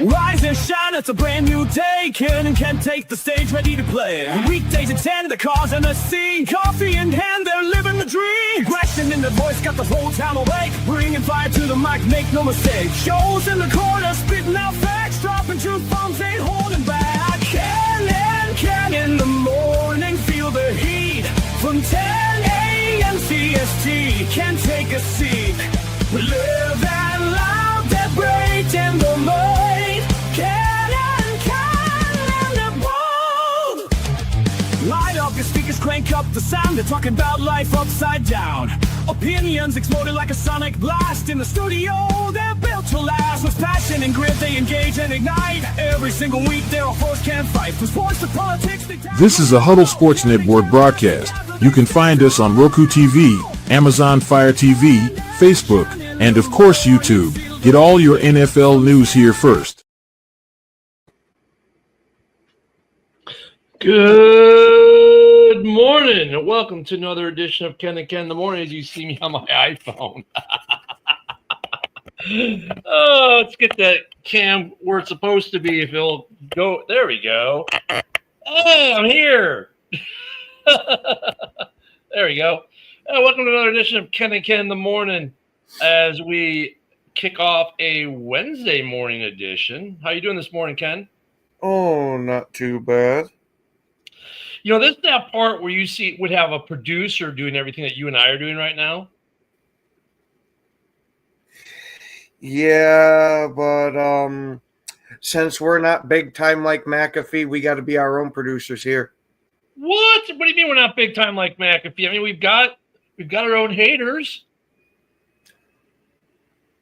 Rise and shine, it's a brand new day. Ken and Ken take the stage, ready to play. Weekdays at 10, the cars and the scene. Coffee in hand, they're living the dream. Aggression in the voice, got the whole town awake. Bringing fire to the mic, make no mistake. Shows in the corner, spitting out facts. Dropping truth bombs, ain't holding back. Ken and Ken in the morning, feel the heat. From 10 a.m. CST, can take a seat. We live and love that break in the mind. Light up your speakers, crank up the sound. They're talking about life upside down. Opinions exploding like a sonic blast. In the studio, they're built to last. With passion and grit, they engage and ignite. Every single week, they're a force can't fight. From sports to politics, This is a Huddle Sports Network broadcast. You can find us on Roku TV, Amazon Fire TV, Facebook, and of course YouTube. Get all your NFL news here first. Good morning and welcome to another edition of Ken and Ken in the Morning as you see me on my iPhone. Oh, let's get that cam where it's supposed to be. If it'll go, there we go. Hey, I'm here. There we go. Welcome to another edition of Ken and Ken in the Morning as we kick off a Wednesday morning edition. How you doing this morning, Ken? Oh, not too bad. You know, this is that part where you would have a producer doing everything that you and I are doing right now. Yeah, but since we're not big time like McAfee, we got to be our own producers here. What? What do you mean we're not big time like McAfee? I mean, we've got our own haters.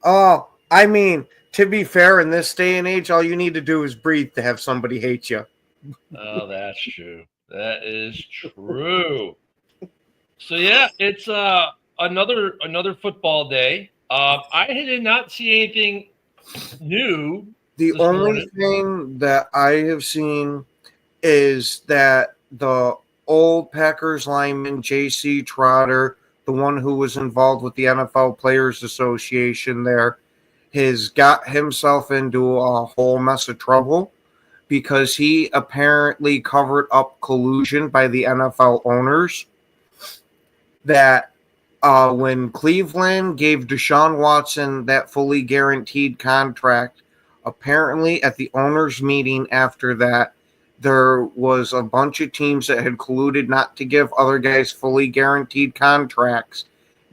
Oh, I mean, to be fair, in this day and age, all you need to do is breathe to have somebody hate you. Oh, that's true. That is true. So yeah, it's another football day. I did not see anything new. The only thing that I have seen is that the old Packers lineman J.C. Trotter, the one who was involved with the NFL Players Association there, has got himself into a whole mess of trouble because he apparently covered up collusion by the NFL owners that when Cleveland gave Deshaun Watson that fully guaranteed contract, apparently at the owners' meeting after that, there was a bunch of teams that had colluded not to give other guys fully guaranteed contracts.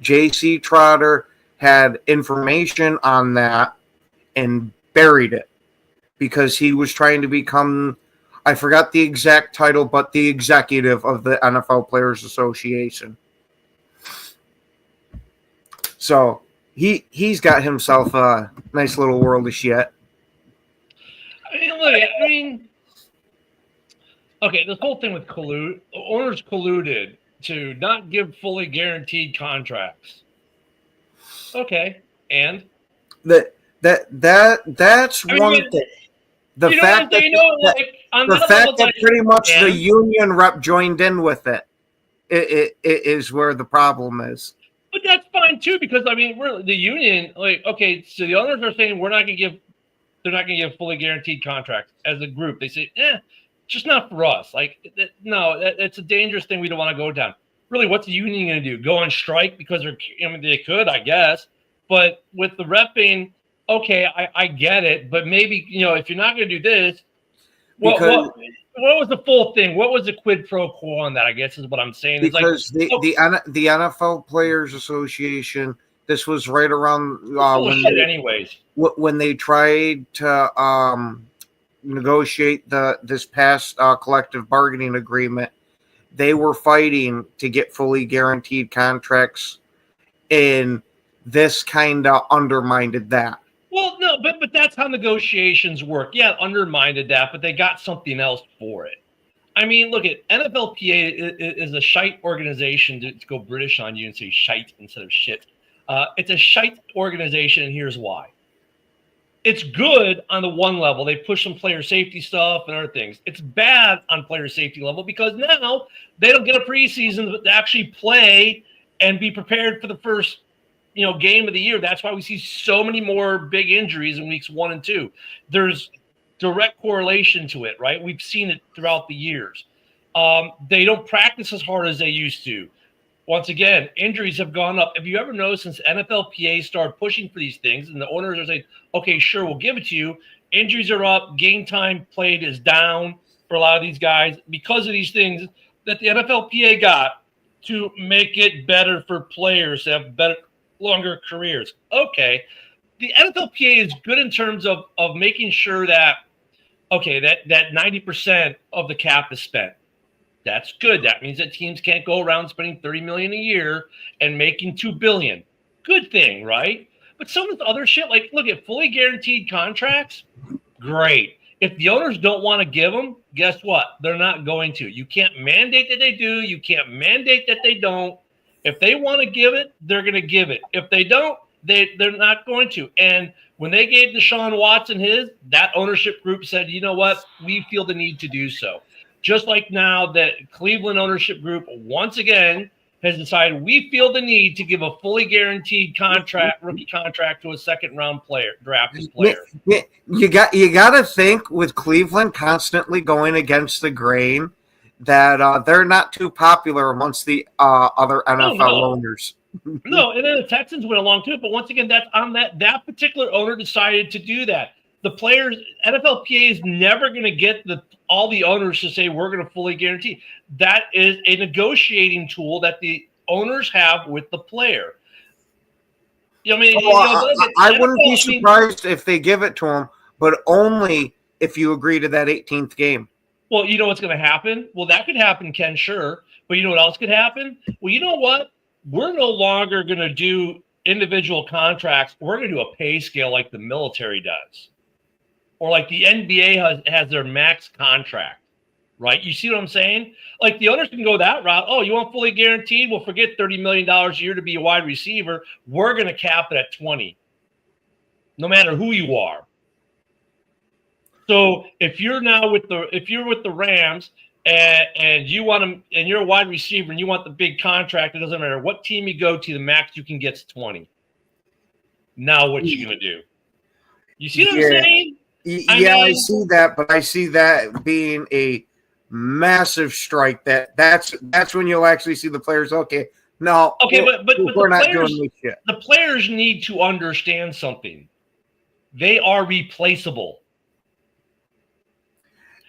J.C. Trotter had information on that and buried it because he was trying to become, I forgot the exact title, but the executive of the NFL Players Association. So he's got himself a nice little world of shit. Okay, this whole thing with owners colluded to not give fully guaranteed contracts. Okay, and that's one thing. The fact that pretty much the union rep joined in with it is where the problem is. But that's fine too, because I mean, really, the union, okay, so the owners are saying they're not going to give fully guaranteed contracts as a group. They say, just not for us. It's a dangerous thing we don't want to go down. Really, what's the union going to do? Go on strike because they could, I guess. But with the repping, okay, I get it. But maybe, if you're not going to do this, what was the full thing? What was the quid pro quo on that? I guess is what I'm saying. Because the NFL Players Association, this was right around when they tried to negotiate this past collective bargaining agreement. They were fighting to get fully guaranteed contracts, and this kind of undermined that. Well, no, but that's how negotiations work. Yeah, undermined that, but they got something else for it. I mean, look at NFLPA is a shite organization to go British on you and say shite instead of shit. It's a shite organization, and here's why. It's good on the one level. They push some player safety stuff and other things. It's bad on player safety level because now they don't get a preseason to actually play and be prepared for the first game of the year. That's why we see so many more big injuries in weeks 1 and 2. There's direct correlation to it, right? We've seen it throughout the years. They don't practice as hard as they used to. Once again, injuries have gone up. Have you ever noticed since NFLPA started pushing for these things and the owners are saying, okay, sure, we'll give it to you. Injuries are up. Game time played is down for a lot of these guys because of these things that the NFLPA got to make it better for players to have better, longer careers. Okay. The NFLPA is good in terms of making sure that, okay, that 90% of the cap is spent. That's good. That means that teams can't go around spending $30 million a year and making $2 billion. Good thing, right? But some of the other shit, like look at fully guaranteed contracts. Great. If the owners don't want to give them, guess what? They're not going to. You can't mandate that they do. You can't mandate that they don't. If they want to give it, they're going to give it. If they don't, they're not going to. And when they gave Deshaun Watson that ownership group said, you know what? We feel the need to do so. Just like now that Cleveland ownership group once again has decided we feel the need to give a fully guaranteed rookie contract to a second-round drafted player. You got to think with Cleveland constantly going against the grain that they're not too popular amongst the other NFL owners. No, and then the Texans went along too. But once again, that's on that particular owner decided to do that. The players, NFLPA is never going to get all the owners to say we're going to fully guarantee. That is a negotiating tool that the owners have with the player. I wouldn't be surprised if they give it to him, but only if you agree to that 18th game. Well, you know what's going to happen? Well, that could happen, Ken, sure. But you know what else could happen? Well, you know what? We're no longer going to do individual contracts. We're going to do a pay scale like the military does. Or like the NBA has their max contract, right? You see what I'm saying? Like the owners can go that route. Oh, you want fully guaranteed? Well, forget $30 million a year to be a wide receiver. We're going to cap it at 20, no matter who you are. So if you're with the Rams and you want them and you're a wide receiver and you want the big contract, it doesn't matter what team you go to, the max you can get is 20. Now what you gonna do? You see what I'm saying? I see that, but I see that being a massive strike. That's when you'll actually see the players. Okay, no, okay, but we're not doing this shit. The players need to understand something. They are replaceable,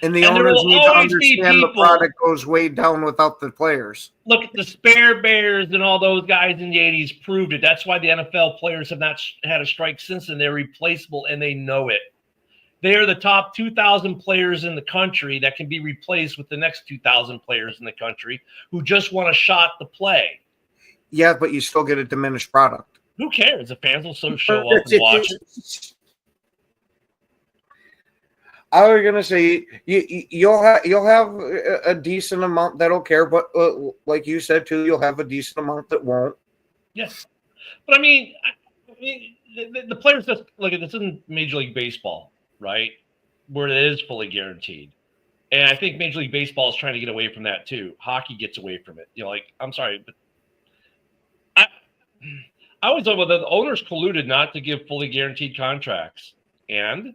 and the owners need to understand the product goes way down without the players. Look at the Spare Bears and all those guys in the 80s proved it. That's why the NFL players have not had a strike since, and they're replaceable, and they know it. They are the top 2,000 players in the country that can be replaced with the next 2,000 players in the country who just want a shot to play. Yeah, but you still get a diminished product. Who cares? The fans will still show up and watch it. I was gonna say you'll have a decent amount that'll care, but like you said too, you'll have a decent amount that won't. Yes, but I mean the players just look at this in Major League Baseball. Right, where it is fully guaranteed. And I think Major League Baseball is trying to get away from that too. Hockey gets away from it. I'm sorry, but I always thought about that the owners colluded not to give fully guaranteed contracts. And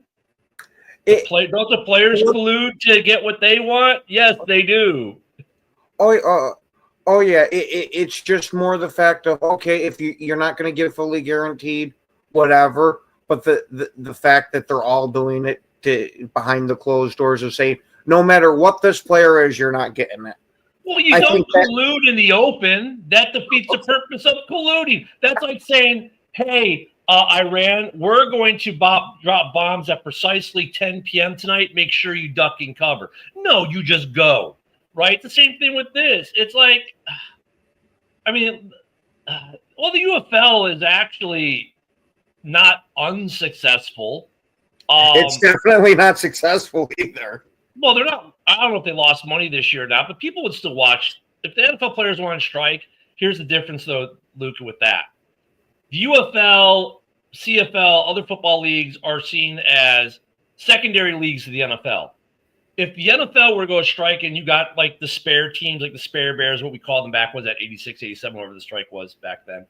don't the players collude to get what they want? Yes, they do. Oh yeah. It's just more the fact of, okay, if you're not going to get fully guaranteed, whatever. But the fact that they're all doing it behind the closed doors of saying, no matter what this player is, you're not getting it. Well, you don't collude in the open. That defeats the purpose of colluding. That's like saying, hey, Iran, we're going to drop bombs at precisely 10 p.m. tonight. Make sure you duck and cover. No, you just go, right? It's the same thing with this. It's like, the UFL is actually not unsuccessful. It's definitely not successful either. Well, they're not. I don't know if they lost money this year or not, but people would still watch. If the NFL players want to strike, here's the difference, though, Luca, with that. The UFL, CFL, other football leagues are seen as secondary leagues to the NFL. If the NFL were to go strike and you got like the spare teams, like the Spare Bears, what we called them back, was that 86, 87, whatever the strike was back then.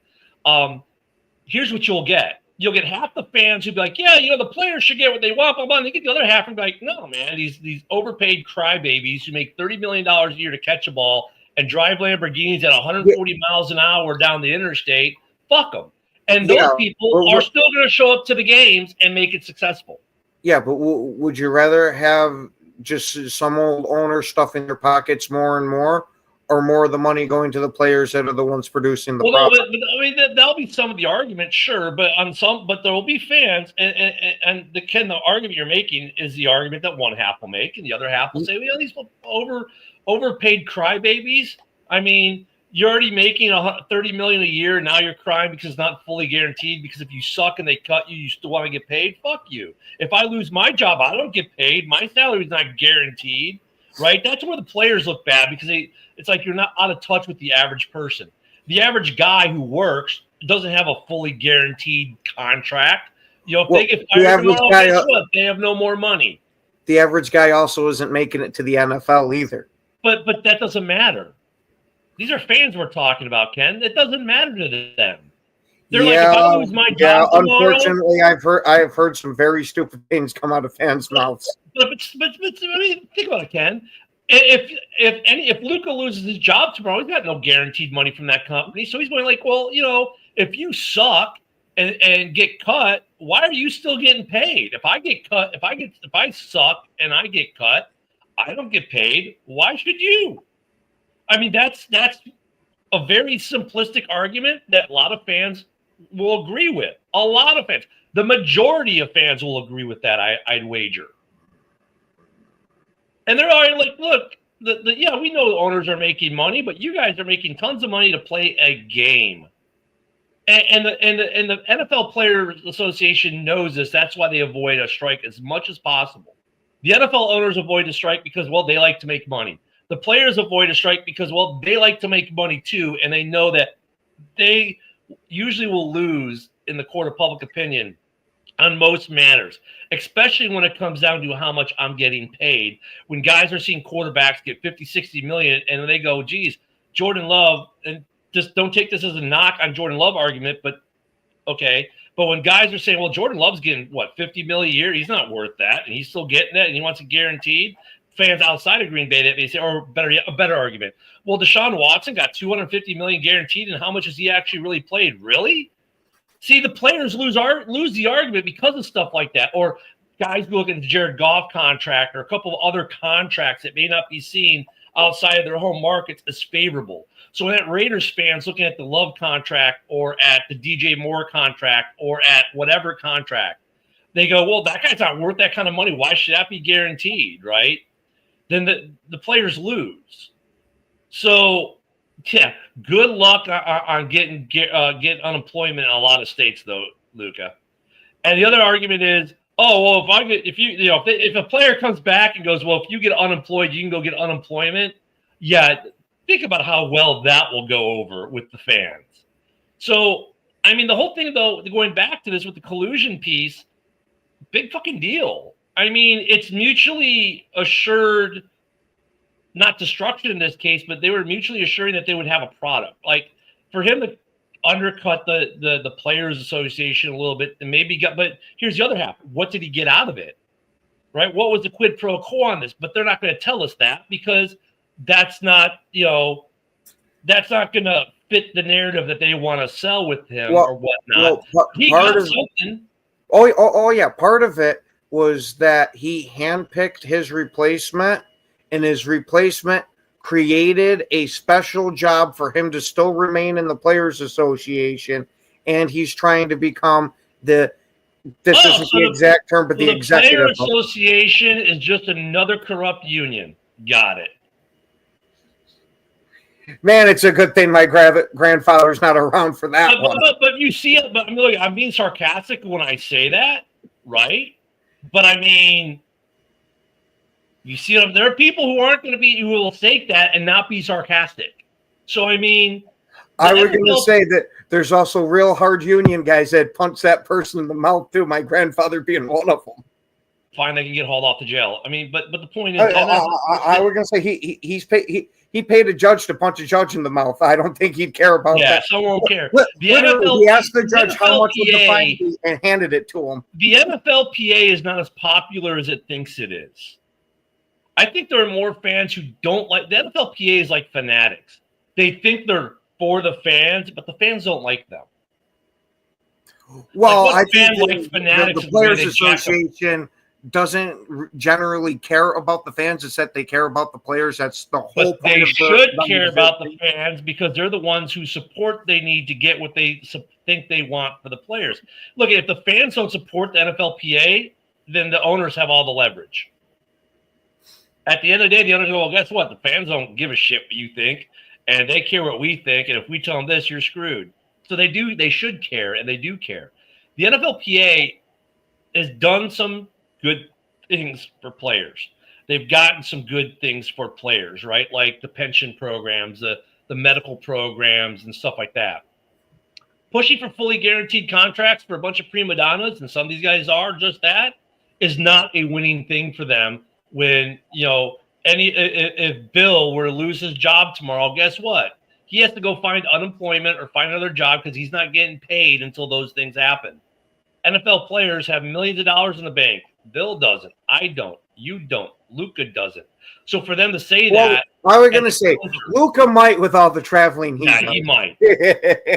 here's what you'll get. You'll get half the fans who'll be like, yeah, the players should get what they want, blah, blah. And you get the other half and be like, no, man, these overpaid crybabies who make $30 million a year to catch a ball and drive Lamborghinis at 140 miles an hour down the interstate, fuck them. And those people are still going to show up to the games and make it successful. Yeah, but would you rather have just some old owner stuffing their pockets more and more, or more of the money going to the players that are the ones producing the product? No, but, I mean, that'll be some of the argument, sure, but there will be fans, and the argument you're making is the argument that one half will make, and the other half will say, well, these overpaid crybabies. I mean, you're already making $30 million a year, and now you're crying because it's not fully guaranteed. Because if you suck and they cut you, you still want to get paid. Fuck you. If I lose my job, I don't get paid. My salary is not guaranteed, right? That's where the players look bad, because it's like you're not out of touch with the average person. The average guy who works doesn't have a fully guaranteed contract. If they get fired tomorrow, guess what? They have no more money. The average guy also isn't making it to the NFL either. But that doesn't matter. These are fans we're talking about, Ken. It doesn't matter to them. They're like, if I lose my job tomorrow, unfortunately, I've heard some very stupid things come out of fans' mouths. But I mean, think about it, Ken. If Luka loses his job tomorrow, he's got no guaranteed money from that company. So he's going like, well, if you suck and get cut, why are you still getting paid? If I get cut, if I suck and I get cut, I don't get paid. Why should you? I mean, that's a very simplistic argument that a lot of fans will agree with. A lot of fans. The majority of fans will agree with that, I'd wager. And they're already like, look, we know the owners are making money, but you guys are making tons of money to play a game. And the NFL Players Association knows this. That's why they avoid a strike as much as possible. The NFL owners avoid a strike because, well, they like to make money. The players avoid a strike because, well, they like to make money too, and they know that they usually will lose in the court of public opinion on most matters, especially when it comes down to how much I'm getting paid. When guys are seeing quarterbacks get 50, 60 million, and they go, geez, Jordan Love, and just don't take this as a knock on Jordan Love argument, but okay. But when guys are saying, well, Jordan Love's getting, 50 million a year, he's not worth that, and he's still getting that, and he wants it guaranteed. Fans outside of Green Bay, that they say, or a better argument. Well, Deshaun Watson got $250 million guaranteed, and how much has he actually really played? Really? See, the players lose the argument because of stuff like that, or guys look at the Jared Goff contract or a couple of other contracts that may not be seen outside of their home markets as favorable. So when that Raiders fans looking at the Love contract or at the DJ Moore contract or at whatever contract, they go, well, that guy's not worth that kind of money. Why should that be guaranteed, right? Then the players lose. So, yeah, good luck on getting unemployment in a lot of states, though, Luka. And the other argument is, oh, well, if a player comes back and goes, well, if you get unemployed, you can go get unemployment. Yeah, think about how well that will go over with the fans. So, I mean, the whole thing, though, going back to this with the collusion piece, big fucking deal. I mean, it's mutually assured, not destruction in this case, but they were mutually assuring that they would have a product. Like, for him to undercut the Players Association a little bit, and but here's the other half. What did he get out of it? Right? What was the quid pro quo on this? But they're not going to tell us that because that's not going to fit the narrative that they want to sell with him or whatnot. He got something. Oh, yeah. Part of it was that he handpicked his replacement, and his replacement created a special job for him to still remain in the Players Association, and he's trying to become the exact term, but the executive. The Players Association is just another corrupt union. Got it. Man, it's a good thing my grandfather's not around for that one. But you see it. But I mean, look, I'm being sarcastic when I say that, right? But I mean, you see, there are people who will take that and not be sarcastic. So I mean, I was going to say that there's also real hard union guys that punch that person in the mouth too. My grandfather being one of them. fine, they can get hauled off to jail. I mean, but the point is, I was gonna say he paid a judge to punch a judge in the mouth. I don't think he'd care about that. Someone won't care. Literally, he asked the judge how much would the fine be and handed it to him. The NFLPA is not as popular as it thinks it is. I think there are more fans who don't like the NFLPA is like fanatics. They think they're for the fans, but the fans don't like them. Well, like I think the Players Association doesn't generally care about the fans. It's that they care about the players. That's the whole point. They should care about the fans because they're the ones who support they need to get what they think they want for the players. Look, if the fans don't support the NFLPA, then the owners have all the leverage. At the end of the day, the owners go, well, guess what? The fans don't give a shit what you think, and they care what we think, and if we tell them this, you're screwed. So they should care, and they do care. The NFLPA has done some good things for players. They've gotten some good things for players, right? Like the pension programs, the medical programs, and stuff like that. Pushing for fully guaranteed contracts for a bunch of prima donnas, and some of these guys are just that, is not a winning thing for them. When, if Bill were to lose his job tomorrow, guess what? He has to go find unemployment or find another job because he's not getting paid until those things happen. NFL players have millions of dollars in the bank. Bill doesn't. I don't. You don't. Luka doesn't. So for them to say that, I was going to say Luka might with all the traveling. He might.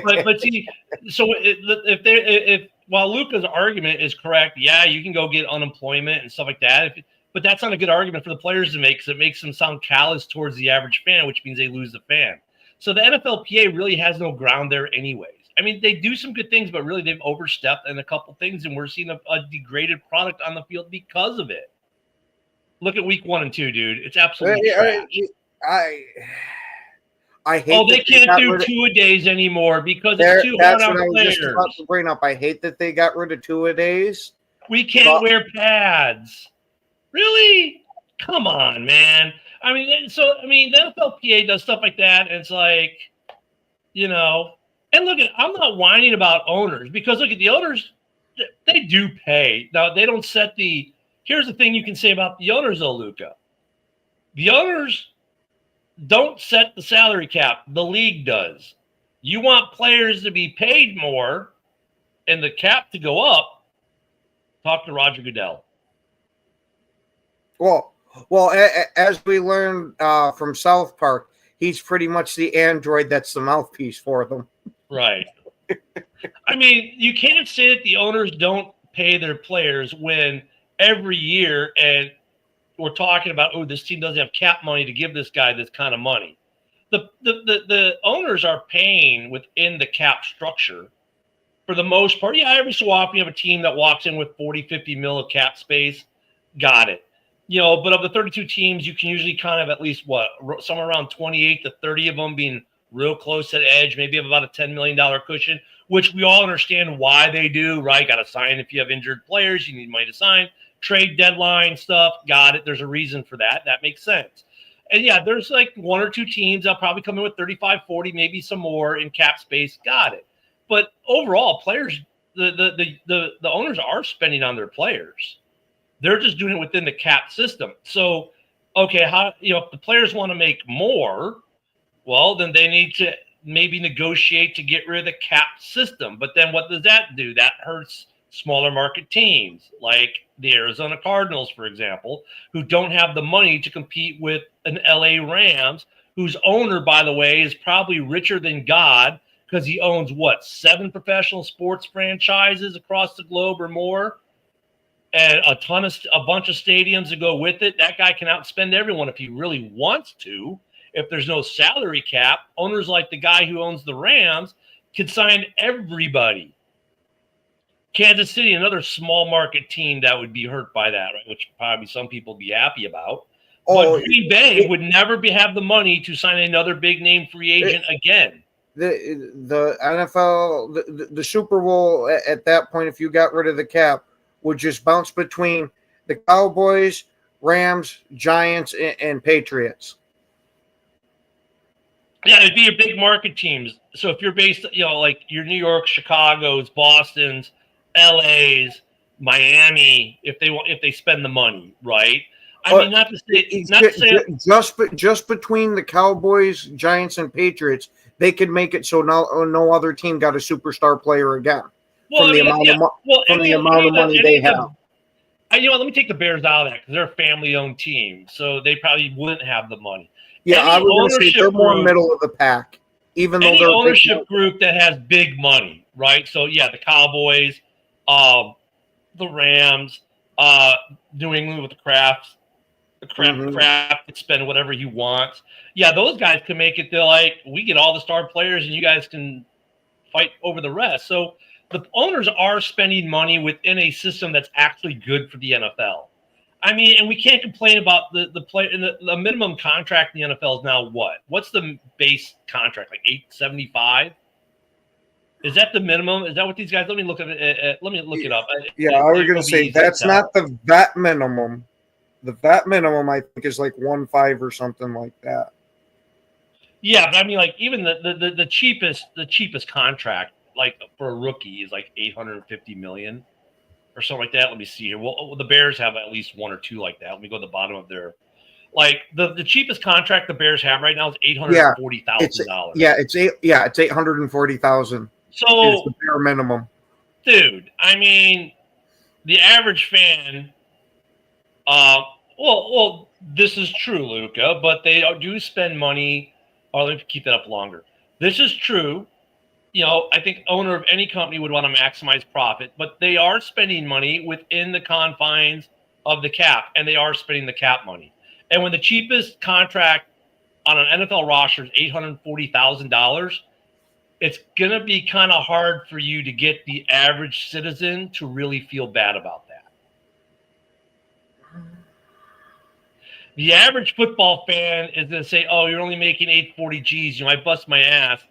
but see, so if while Luka's argument is correct, yeah, you can go get unemployment and stuff like that. But that's not a good argument for the players to make because it makes them sound callous towards the average fan, which means they lose the fan. So the NFLPA really has no ground there anyways. I mean, they do some good things, but really they've overstepped in a couple things, and we're seeing a degraded product on the field because of it. Look at week 1 and 2, dude. It's absolutely trash. I hate they can't do two-a-days anymore because it's too hard on players. That's what I was just about to bring up. I hate that they got rid of two-a-days. We can't wear pads. Really? Come on, man. I mean, the NFLPA does stuff like that, and it's like, and look, I'm not whining about owners because look at the owners, they do pay. Now, they don't set here's the thing you can say about the owners, though, Luka. The owners don't set the salary cap. The league does. You want players to be paid more and the cap to go up, talk to Roger Goodell. Well, as we learned from South Park, he's pretty much the android that's the mouthpiece for them. Right. I mean, you can't say that the owners don't pay their players when every year, and we're talking about, this team doesn't have cap money to give this guy this kind of money. The owners are paying within the cap structure for the most part. Yeah, every so often you have a team that walks in with 40, 50 mil of cap space. Got it. But of the 32 teams, you can usually kind of at least somewhere around 28 to 30 of them being real close to the edge, maybe have about a $10 million cushion, which we all understand why they do, right? Got to sign if you have injured players, you need money to sign, trade deadline stuff. Got it. There's a reason for that. That makes sense. And yeah, there's like 1 or 2 teams that'll probably come in with 35, 40, maybe some more in cap space. Got it. But overall, players, the owners are spending on their players. They're just doing it within the cap system. So, okay, if the players want to make more, well, then they need to maybe negotiate to get rid of the cap system. But then what does that do? That hurts smaller market teams like the Arizona Cardinals, for example, who don't have the money to compete with an LA Rams, whose owner, by the way, is probably richer than God because he owns, 7 professional sports franchises across the globe or more? And a bunch of stadiums to go with it. That guy can outspend everyone if he really wants to. If there's no salary cap, owners like the guy who owns the Rams can sign everybody. Kansas City, another small market team that would be hurt by that, right? Which probably some people would be happy about. But Green Bay would never have the money to sign another big name free agent again. The NFL, the Super Bowl at that point, if you got rid of the cap, would just bounce between the Cowboys, Rams, Giants, and Patriots. Yeah, it'd be your big market teams. So if you're based, like your New York, Chicago's, Boston's, LA's, Miami if they spend the money, right? I mean, not to say just between the Cowboys, Giants, and Patriots, they could make it so no other team got a superstar player again from the amount of money they have. You know, let me take the Bears out of that because they're a family-owned team, so they probably wouldn't have the money. Yeah, I was going to say they're more middle of the pack, even though they're ownership group that has big money, right? So yeah, the Cowboys, the Rams, New England with the Kraft. Kraft could spend whatever he wants. Yeah, those guys can make it. They're like, we get all the star players, and you guys can fight over the rest. So the owners are spending money within a system that's actually good for the NFL. I mean, and we can't complain about the player. The minimum contract in the NFL is now what? What's the base contract? Like $875? Is that the minimum? Is that what these guys? Let me look at it. Let me look it up. Yeah, I was going to say that's not the vet minimum. The vet minimum, I think, is like 1.5 or something like that. Yeah, but I mean, like even the cheapest contract, like for a rookie, is like $850 million or something like that. Let me see here. Well, the Bears have at least one or two like that. Let me go to the bottom of their, like the cheapest contract the Bears have right now is $840,000. Yeah, it's $840,000. So is the bare minimum, dude. I mean, the average fan. Well, this is true, Luca, but they do spend money. Or let me keep that up longer. This is true. You know, I think owner of any company would want to maximize profit, but they are spending money within the confines of the cap, and they are spending the cap money. And when the cheapest contract on an NFL roster is $840,000, it's going to be kind of hard for you to get the average citizen to really feel bad about that. The average football fan is going to say, oh, you're only making 840 G's. You know, I bust my ass.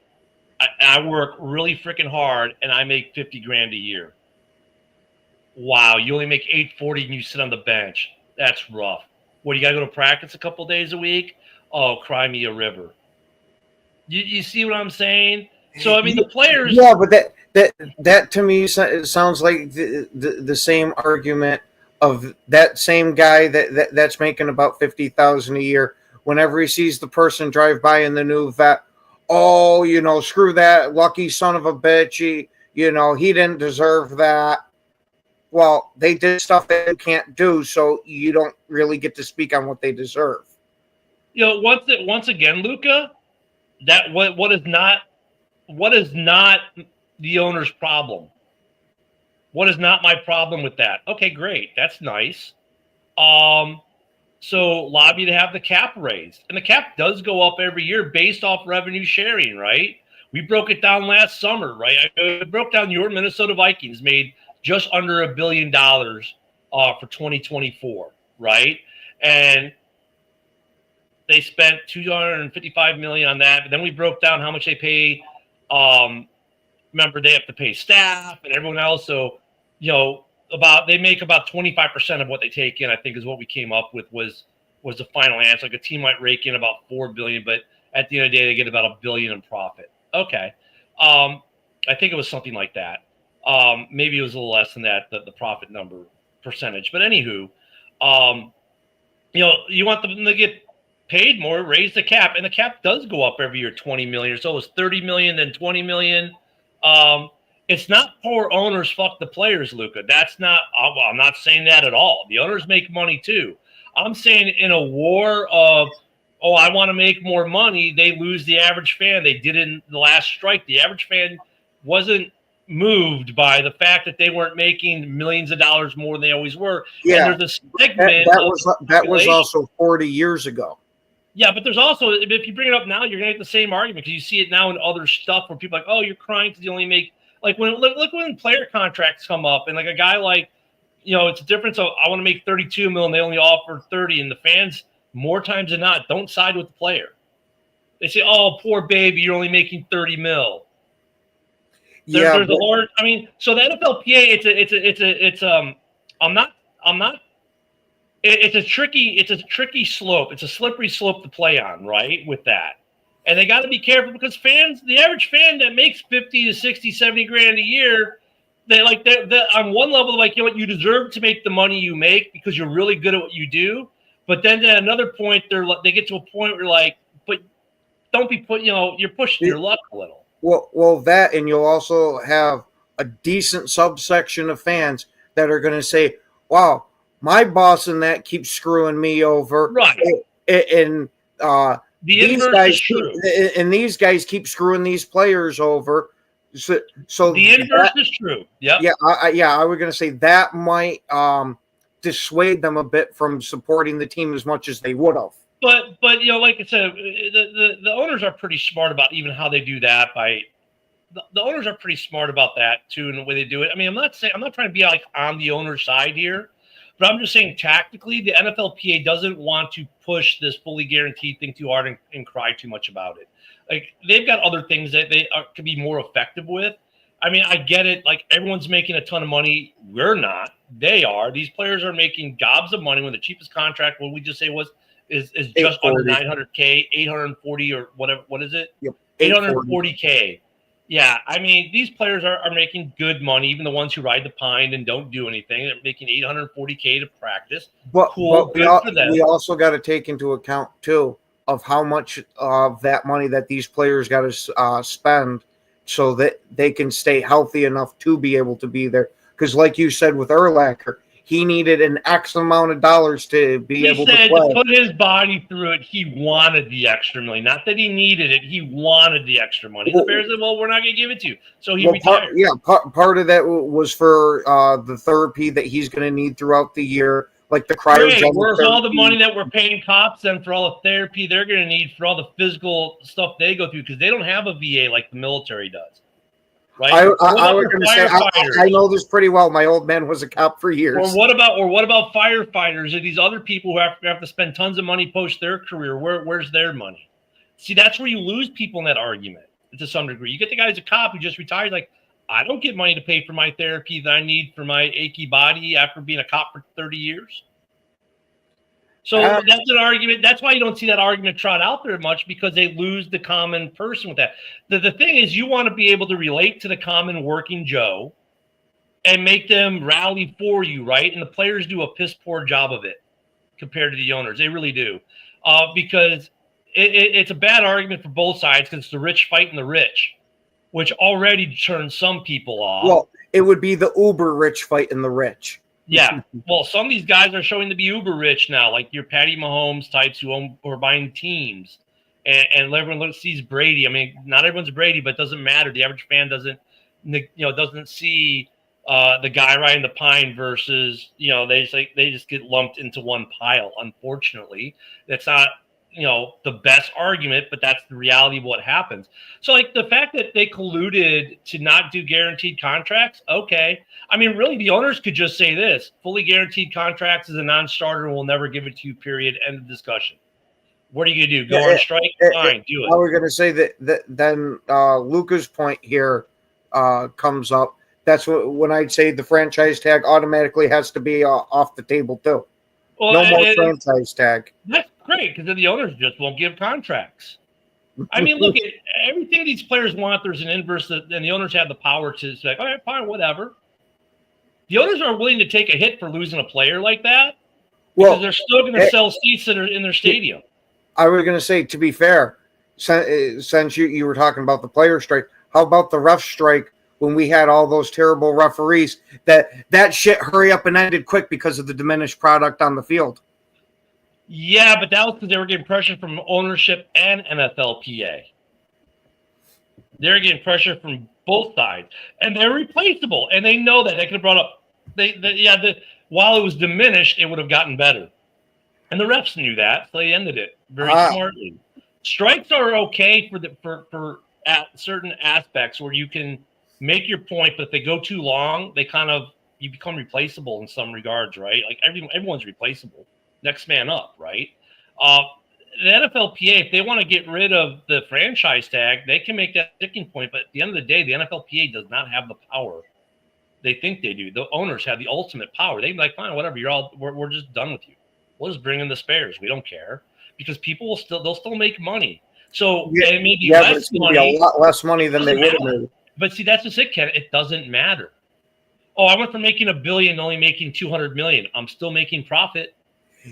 I work really freaking hard, and I make 50 grand a year. Wow, you only make 840 and you sit on the bench. That's rough. What, you got to go to practice a couple days a week? Oh, cry me a river. You see what I'm saying? So, I mean, the players... Yeah, but that to me sounds like the same argument of that same guy that's making about $50,000 a year. Whenever he sees the person drive by in the new vet, oh, you know, screw that lucky son of a bitch. He didn't deserve that. Well, they did stuff that you can't do, so you don't really get to speak on what they deserve. You know, once again, Luca, that what is not the owner's problem. What is not my problem with that? Okay, great. That's nice. So lobby to have the cap raised. And the cap does go up every year based off revenue sharing, right? We broke it down last summer, right? I broke down your Minnesota Vikings made just under $1 billion for 2024, right? And they spent $255 million on that. But then we broke down how much they pay. Remember, they have to pay staff and everyone else. So, you know, they make about 25% of what they take in, I think is what we came up with was the final answer. Like a team might rake in about $4 billion, but at the end of the day, they get about $1 billion in profit. Okay. I think it was something like that. Maybe it was a little less than that, the profit number percentage. But anywho, you know, you want them to get paid more, raise the cap, and the cap does go up every year, 20 million or so. It was 30 million, then 20 million. It's not poor owners fuck the players, Luca. That's not. I'm not saying that at all. The owners make money too. I'm saying in a war of, oh, I want to make more money, they lose the average fan. They did in the last strike. The average fan wasn't moved by the fact that they weren't making millions of dollars more than they always were. Yeah, and there's a segment that was also 40 years ago. Yeah, but there's also, if you bring it up now, you're going to get the same argument because you see it now in other stuff where people are like, oh, you're crying because you only make, like look when player contracts come up and like a guy like, you know, it's a difference of I want to make 32 mil and they only offer 30, and the fans more times than not don't side with the player. They say, oh, poor baby, you're only making 30 mil. There's a large, I mean, so the NFLPA, it's a tricky slope. It's a slippery slope to play on, right? With that. And they got to be careful because fans, the average fan that makes 50 to 60, 70 grand a year, they're on one level, like, you know what, you deserve to make the money you make because you're really good at what you do. But then at another point, they get to a point where you're like, but don't be you're pushing your luck a little. Well, that, and you'll also have a decent subsection of fans that are going to say, wow, my boss and that keeps screwing me over. Right. And The these inverse guys is true. and these guys keep screwing these players over. So The inverse is true. Yep. Yeah, I was going to say that might dissuade them a bit from supporting the team as much as they would have. But like I said, the owners are pretty smart about even how they do that. The owners are pretty smart about that too, in the way they do it. I mean, I'm not trying to be like on the owner's side here, but I'm just saying tactically, the NFLPA doesn't want to push this fully guaranteed thing too hard and cry too much about it. Like, they've got other things that they could be more effective with. I mean, I get it. Like, everyone's making a ton of money. We're not. They are. These players are making gobs of money when the cheapest contract, what we just say is just under 900K, 840 or whatever. What is it? Yep. 840K. Yeah, I mean, these players are making good money, even the ones who ride the pine and don't do anything. They're making 840K to practice. But cool, we also got to take into account, too, of how much of that money that these players got to spend so that they can stay healthy enough to be able to be there. Because like you said with Urlacher, he needed an X amount of dollars to be able to play. He said to put his body through it, he wanted the extra money. Not that he needed it. He wanted the extra money. The Bears said, well, we're not going to give it to you. So he retired. Part of that was for the therapy that he's going to need throughout the year, like the cryogenic. Where's all the money that we're paying cops then for all the therapy they're going to need for all the physical stuff they go through? Because they don't have a VA like the military does. Right? I was going to say, I know this pretty well. My old man was a cop for years. Or what about firefighters or these other people who have to spend tons of money post their career? Where's their money? See, that's where you lose people in that argument to some degree. You get the guy who's a cop who just retired, like, I don't get money to pay for my therapy that I need for my achy body after being a cop for 30 years. So that's an argument. That's why you don't see that argument trot out there much, because they lose the common person with that. The thing is, you want to be able to relate to the common working Joe and make them rally for you, right? And the players do a piss poor job of it compared to the owners. They really do, because it's a bad argument for both sides, because it's the rich fighting the rich, which already turns some people off. Well, it would be the uber rich fighting the rich. Yeah, well, some of these guys are showing to be uber rich now, like your Patty Mahomes types who are buying teams, and everyone sees Brady. I mean, not everyone's Brady, but it doesn't matter. The average fan doesn't see the guy riding the pine versus they just get lumped into one pile. Unfortunately, that's not the best argument, but that's the reality of what happens. So, like, the fact that they colluded to not do guaranteed contracts, okay. I mean, really, the owners could just say this: fully guaranteed contracts is a non-starter, and we'll never give it to you, period, end of discussion. What are you going to do? Go on strike? Fine, do it. I was going to say that then Luca's point here comes up. That's when I'd say the franchise tag automatically has to be off the table, too. Well, no more franchise tag. That's great, because then the owners just won't give contracts. I mean, look, at everything these players want, there's an inverse, and the owners have the power to say, all right, fine, whatever. The owners are willing to take a hit for losing a player like that, because they're still going to sell seats in their stadium. I was going to say, to be fair, since you were talking about the player strike, how about the ref strike when we had all those terrible referees? That shit hurry up and ended quick because of the diminished product on the field. Yeah, but that was because they were getting pressure from ownership and NFLPA. They're getting pressure from both sides, and they're replaceable, and they know that. They could have brought up, while it was diminished, it would have gotten better, and the refs knew that, so they ended it very smartly. Strikes are okay for certain aspects where you can make your point, but if they go too long, you become replaceable in some regards, right? Like everyone's replaceable. Next man up, right? The NFLPA, if they want to get rid of the franchise tag, they can make that sticking point. But at the end of the day, the NFLPA does not have the power. They think they do. The owners have the ultimate power. They'd be like, fine, whatever. We're just done with you. We'll just bring in the spares. We don't care, because people they'll still make money. So it may be less money. Be a lot less money than they would have made. But see, that's just it, Ken. It doesn't matter. Oh, I went from making $1 billion to only making $200 million. I'm still making profit.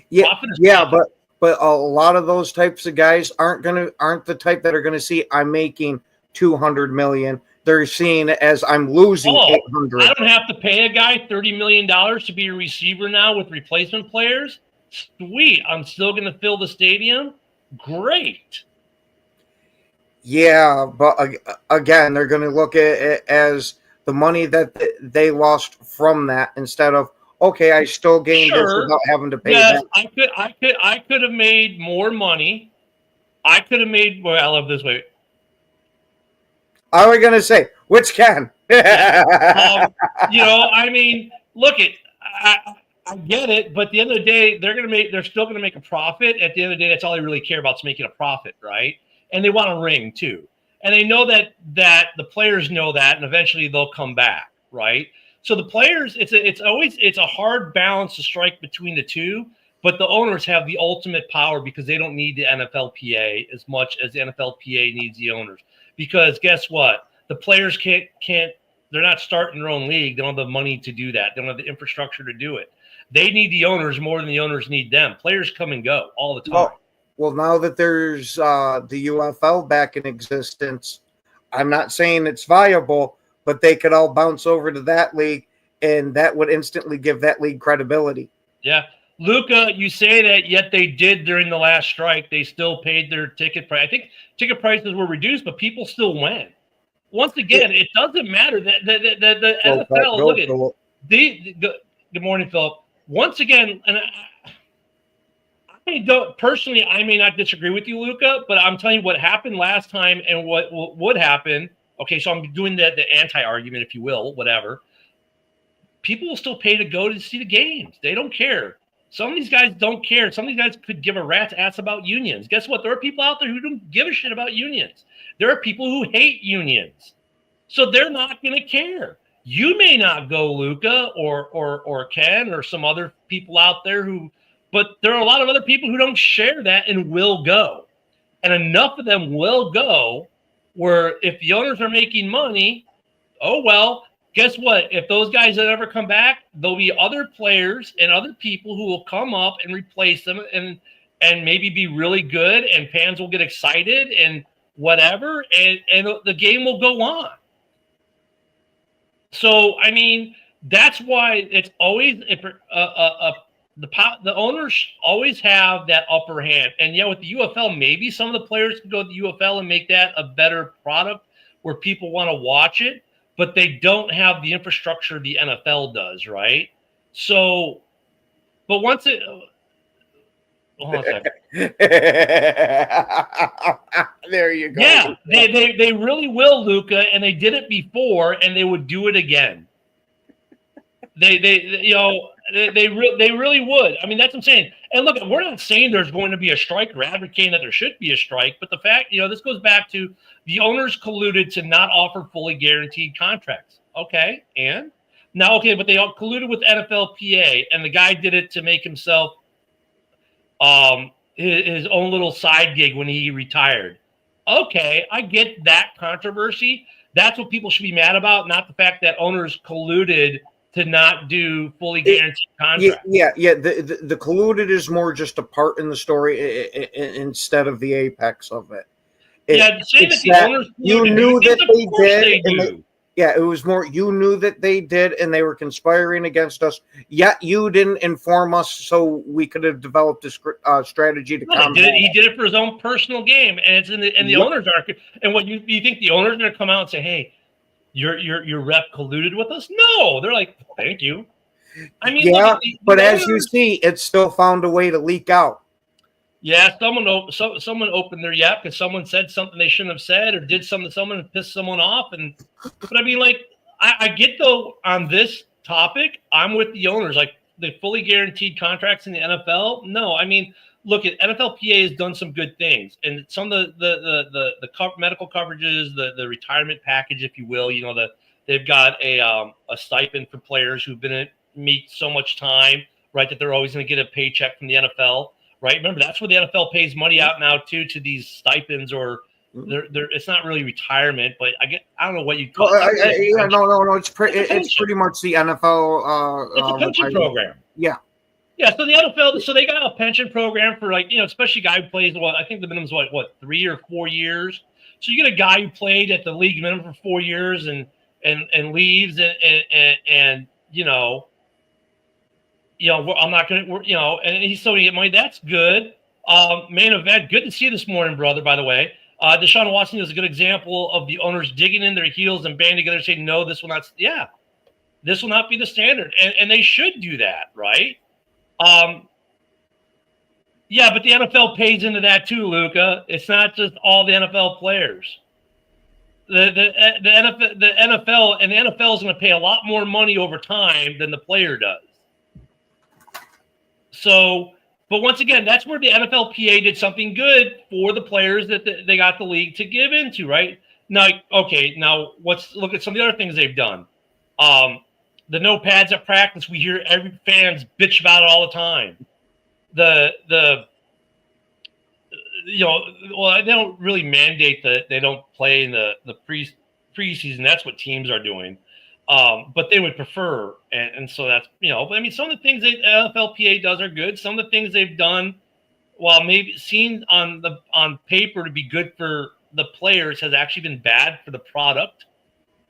Yeah, Profit is yeah, profit. but a lot of those types of guys aren't the type that are gonna see I'm making 200 million. They're seeing it as I'm losing Oh, 800. I don't have to pay a guy $30 million to be a receiver now with replacement players. Sweet. I'm still going to fill the stadium. Great. Yeah, but again, they're going to look at it as the money that they lost from that instead of, okay, I still gained this Sure. without having to pay Yes, that. I could have made more money. I could have made. Well, I love this way. Are we going to say which can? I mean, look it. I get it, but at the end of the day, they're still gonna make a profit. At the end of the day, that's all they really care about is making a profit, right? And they want a ring too. And they know that the players know that, and eventually they'll come back, right? So the players, it's a hard balance to strike between the two, but the owners have the ultimate power because they don't need the NFLPA as much as the NFLPA needs the owners. Because guess what? The players can't they're not starting their own league. They don't have the money to do that. They don't have the infrastructure to do it. They need the owners more than the owners need them. Players come and go all the time. Well, now that there's the UFL back in existence, I'm not saying it's viable, but they could all bounce over to that league, and that would instantly give that league credibility. Yeah. Luca, you say that, yet they did during the last strike. They still paid their ticket price. I think ticket prices were reduced, but people still went. Once again, it doesn't matter that the NFL. Look at good morning, Philip. Once again, and I may not disagree with you, Luca, but I'm telling you what happened last time and what would happen. Okay, so I'm doing the anti-argument, if you will, whatever. People will still pay to go to see the games. They don't care. Some of these guys don't care. Some of these guys could give a rat's ass about unions. Guess what? There are people out there who don't give a shit about unions. There are people who hate unions. So they're not going to care. You may not go, Luca, or Ken, or some other people out there but there are a lot of other people who don't share that and will go. And enough of them will go where if the owners are making money, oh, well, guess what? If those guys don't ever come back, there'll be other players and other people who will come up and replace them and maybe be really good, and fans will get excited and whatever, and the game will go on. So, I mean, that's why it's always the owners always have that upper hand. And with the UFL, maybe some of the players can go to the UFL and make that a better product where people want to watch it, but they don't have the infrastructure the NFL does, right? So, but once it hold on a second. There you go. Yeah, they really will, Luca, and they did it before, and they would do it again. They really would. I mean, that's what I'm saying. And look, we're not saying there's going to be a strike or advocating that there should be a strike, but the fact, this goes back to the owners colluded to not offer fully guaranteed contracts. Okay, and now, but they all colluded with NFLPA, and the guy did it to make himself his own little side gig when he retired. Okay, I get that controversy. That's what people should be mad about, not the fact that owners colluded to not do fully guaranteed contracts. Yeah. The colluded is more just a part in the story instead of the apex of it. Saying that the owners colluded, you knew that they did. They it was more you knew that they did, and they were conspiring against us. Yet you didn't inform us, so we could have developed a strategy to combat. He did it for his own personal game, and it's in the owners are. And what you think the owners are going to come out and say, "Hey, your rep colluded with us"? No, they're like, "Thank you." I mean, but as you see, it still found a way to leak out. Yeah, someone opened their yap because someone said something they shouldn't have said or did something to someone and pissed someone off. But I mean, I get though on this topic, I'm with the owners. Like the fully guaranteed contracts in the NFL. No, I mean, look, at NFLPA has done some good things, and some of the medical coverages, the retirement package, if you will. They've got a stipend for players who've been in meet so much time, right? That they're always going to get a paycheck from the NFL. Right. Remember, that's where the NFL pays money out now, too, to these stipends or It's not really retirement, but I don't know what you Oh, call it. yeah, no. It's pension. pretty much the NFL. It's a pension program. Yeah. Yeah, so the NFL, so they got a pension program for, like, especially a guy who plays, I think the minimum's what 3 or 4 years. So you get a guy who played at the league minimum for 4 years and leaves and I'm not going to, and he's still going to get money. That's good. Main event. Good to see you this morning, brother, by the way. Deshaun Watson is a good example of the owners digging in their heels and banding together saying, no, this will not be the standard. And they should do that, right? Yeah, but the NFL pays into that too, Luca. It's not just all the NFL players. The NFL is going to pay a lot more money over time than the player does. So, but once again, that's where the NFLPA did something good for the players that they got the league to give into, right? Now, okay, let's look at some of the other things they've done. The no pads at practice, we hear every fans bitch about it all the time. They don't really mandate that they don't play in the preseason. That's what teams are doing. But they would prefer. And so that's, but I mean, some of the things that NFLPA does are good. Some of the things they've done, while maybe seen on paper to be good for the players, has actually been bad for the product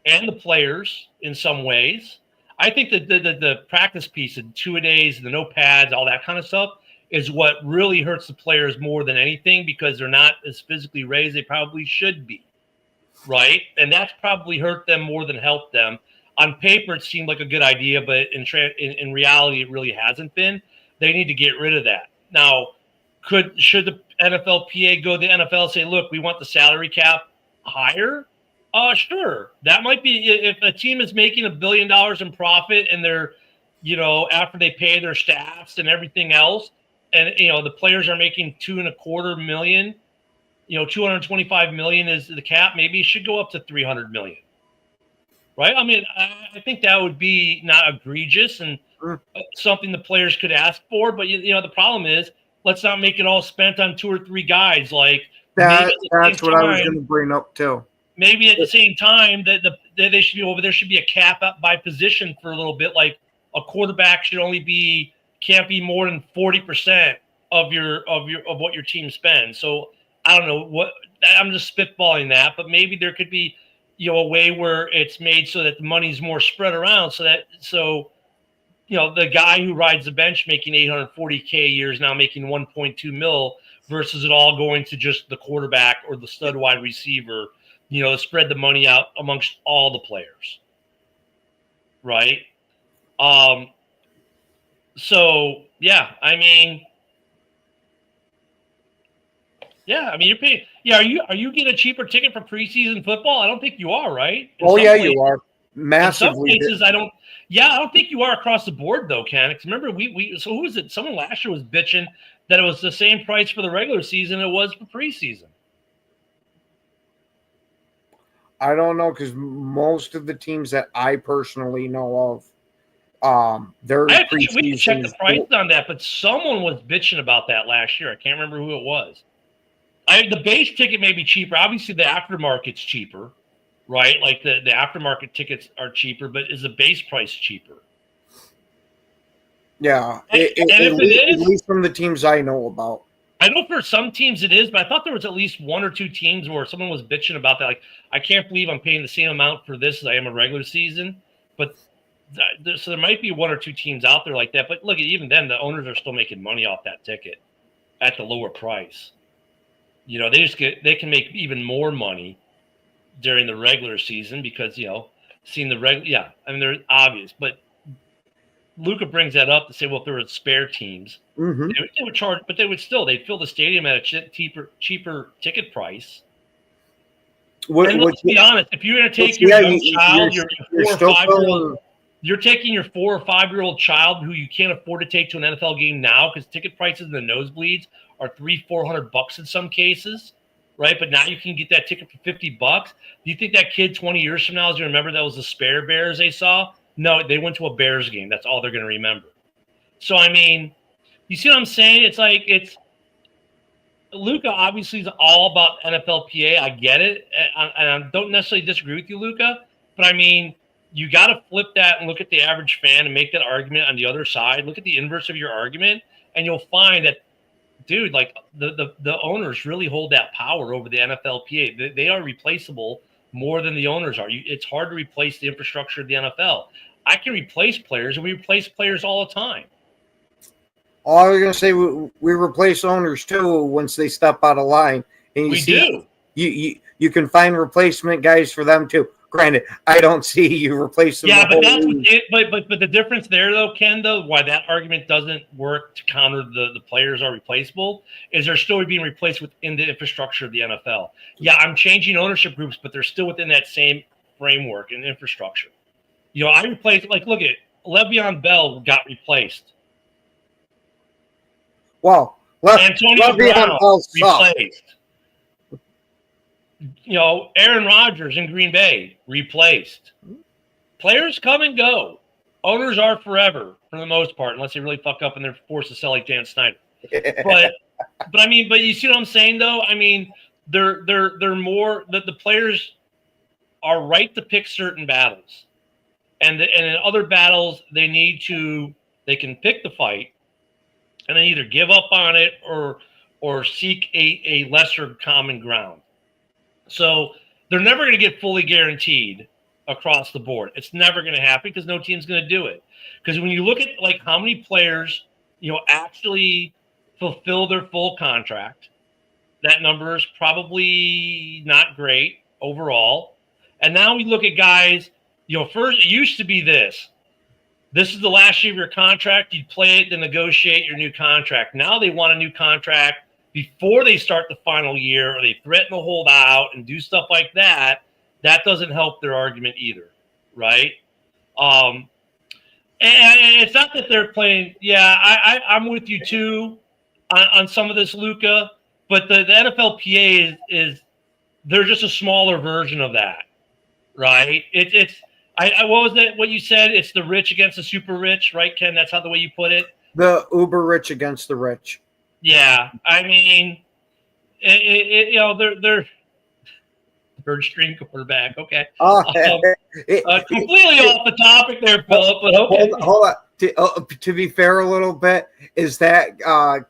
and the players in some ways. I think that the practice piece, the two-a-days, the no pads, all that kind of stuff is what really hurts the players more than anything, because they're not as physically raised they probably should be, right? And that's probably hurt them more than helped them. On paper, it seemed like a good idea, but in reality, it really hasn't been. They need to get rid of that. Now, should the NFLPA go to the NFL and say, look, we want the salary cap higher? Sure. That might be, if a team is making $1 billion in profit and they're, after they pay their staffs and everything else, and the players are making $2.25 million, $225 million is the cap. Maybe it should go up to $300 million, right? I mean, I think that would be not egregious and something the players could ask for. But the problem is, let's not make it all spent on 2 or 3 guys. Like that's what I was going to bring up too. Maybe at the same time that they should be over. There should be a cap up by position for a little bit. Like a quarterback can't be more than 40% of what your team spends. So I don't know what, I'm just spitballing that, but maybe there could be, a way where it's made so that the money's more spread around, so the guy who rides the bench making $840K a year is now making 1.2 mil versus it all going to just the quarterback or the stud wide receiver, spread the money out amongst all the players. Right. So yeah, I mean, you're paying. Yeah, are you getting a cheaper ticket for preseason football? I don't think you are, right? You are massively. In some cases, I don't think you are across the board though, Ken. Because remember, so who was it? Someone last year was bitching that it was the same price for the regular season it was for preseason. I don't know, because most of the teams that I personally know of, we can check the price on that, but someone was bitching about that last year. I can't remember who it was. The base ticket may be cheaper. Obviously, the aftermarket's cheaper, right? Like the aftermarket tickets are cheaper, but is the base price cheaper? Yeah, at least from the teams I know about. I know for some teams it is, but I thought there was at least 1 or 2 teams where someone was bitching about that. Like, I can't believe I'm paying the same amount for this as I am a regular season. But so there might be 1 or 2 teams out there like that. But look, even then, the owners are still making money off that ticket at the lower price. They can make even more money during the regular season because, seeing the regular, they're obvious. But Luca brings that up to say, well, if there were spare teams, they would charge, but they'd fill the stadium at a cheaper ticket price. Let's be honest, if you're going to take your young child, you're taking your 4 or 5-year-old child who you can't afford to take to an NFL game now because ticket prices in the nosebleeds are $300-400 in some cases, right? But now you can get that ticket for $50. Do you think that kid 20 years from now is going to remember that was the spare Bears they saw? No, they went to a Bears game. That's all they're going to remember. So, I mean, you see what I'm saying? It's like Luca obviously is all about NFLPA. I get it, and I don't necessarily disagree with you, Luca. But I mean, you got to flip that and look at the average fan and make that argument on the other side. Look at the inverse of your argument, and you'll find that, dude, like the owners really hold that power over the NFLPA. They are replaceable more than the owners are. It's hard to replace the infrastructure of the NFL. I can replace players, and we replace players all the time. All I was going to say, we replace owners too once they step out of line. And We do. You can find replacement guys for them too. Granted, I don't see you replacing. Yeah, the but whole that's league. but the difference there, though, Ken, though, why that argument doesn't work to counter the players are replaceable is they're still being replaced within the infrastructure of the NFL. Yeah, I'm changing ownership groups, but they're still within that same framework and infrastructure. You know, I replaced, like, look at Le'Veon Bell got replaced. Wow. Antonio Brown replaced. replaced. You know, Aaron Rodgers in Green Bay replaced. Players come and go. Owners are forever for the most part, unless they really fuck up and they're forced to sell like Dan Snyder. But I mean, but you see what I'm saying though? I mean, they're more that the players are right to pick certain battles, and in other battles they can pick the fight, and then either give up on it or seek a lesser common ground. So they're never going to get fully guaranteed across the board. It's never going to happen because no team's going to do it. Because when you look at like how many players, you know, actually fulfill their full contract, that number is probably not great overall. And now we look at guys, you know, first it used to be this. This is the last year of your contract. You'd play it to negotiate your new contract. Now they want a new contract before they start the final year, or they threaten to hold out and do stuff like that. That doesn't help their argument either, right? And it's not that they're playing. Yeah, I'm with you too on some of this, Luca. But the NFLPA is they're just a smaller version of that, right? What was that? What you said? It's the rich against the super rich, right, Ken? That's how the way you put it. The uber rich against the rich. Yeah, I mean, you know, they're third string quarterback. Okay, completely off the topic there, Philip. But okay, hold on. To be fair, a little bit is that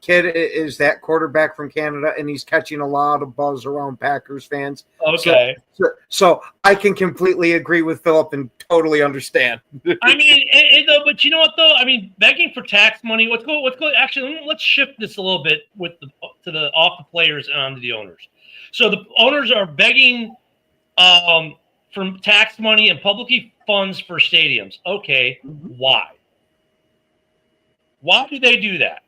kid is that quarterback from Canada, and he's catching a lot of buzz around Packers fans. Okay, so I can completely agree with Philip and totally understand. I mean, but you know what though? I mean, begging for tax money. Let's go. Actually, let's shift this a little bit to the off the players and onto the owners. So the owners are begging for tax money and publicly funds for stadiums. Okay, why? Why do they do that?